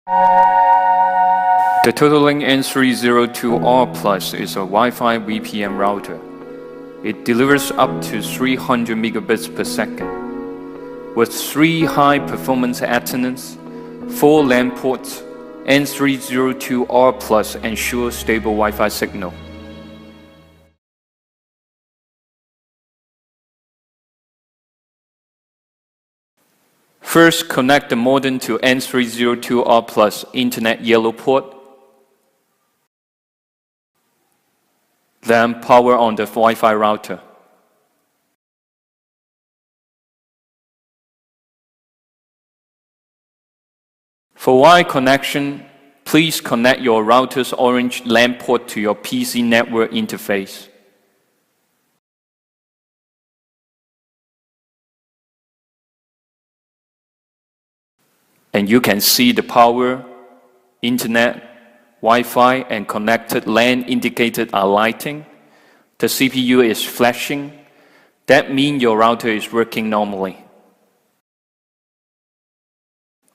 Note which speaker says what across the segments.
Speaker 1: The TOTOLINK N302R Plus is a Wi-Fi VPN router. It delivers up to 300 megabits per second. With 3 high-performance Ethernet, 4 LAN ports, N302R Plus ensures stable Wi-Fi signal. First, connect the modem to N302R Plus Internet yellow port. Then power on the Wi-Fi router. For Wi-Fi connection, please connect your router's orange LAN port to your PC network interface. And you can see the power, internet, Wi-Fi, and connected LAN indicated are lighting. The CPU is flashing. That means your router is working normally.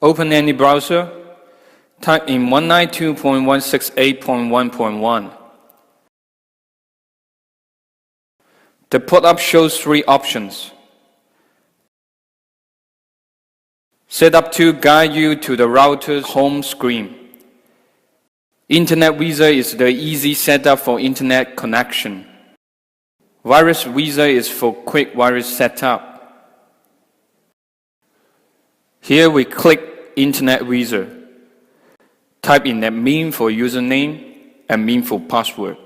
Speaker 1: Open any browser. Type in 192.168.1.1. The pop-up shows 3 options. Setup to guide you to the router's home screen. Internet Wizard is the easy setup for internet connection. Virus Wizard is for quick virus setup. Here we click Internet Wizard. Type in admin for username, admin for password.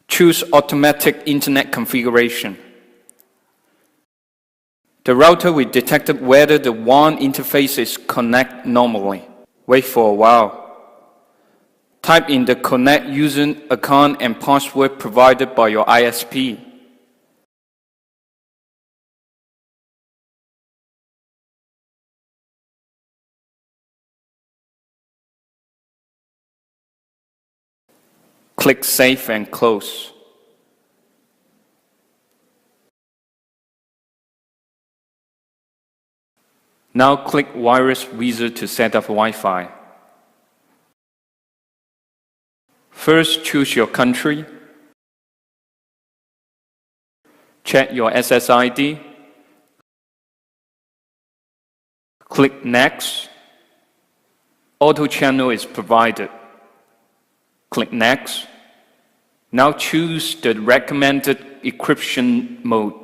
Speaker 1: Choose automatic internet configuration. The router will detect whether the WAN interface is connected normally. Wait for a while. Type in the connect user account and password provided by your ISP. Click Save and Close. Now click Virus Wizard to set up Wi-Fi. First, choose your country. Check your SSID. Click Next. Auto channel is provided. Click Next. Now choose the recommended encryption mode.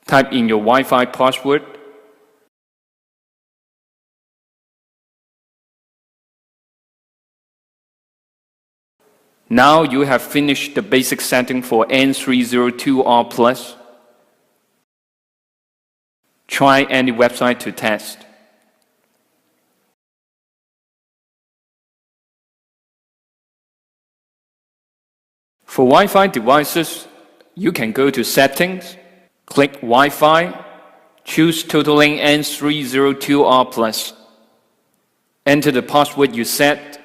Speaker 1: Type in your Wi-Fi password. Now you have finished the basic setting for N302R Plus. Try any website to test. For Wi-Fi devices, you can go to Settings, click Wi-Fi, choose TOTOLINK N302R Plus. Enter the password you set.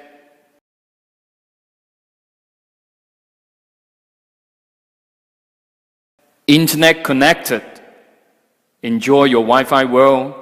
Speaker 1: Internet connected. Enjoy your Wi-Fi world.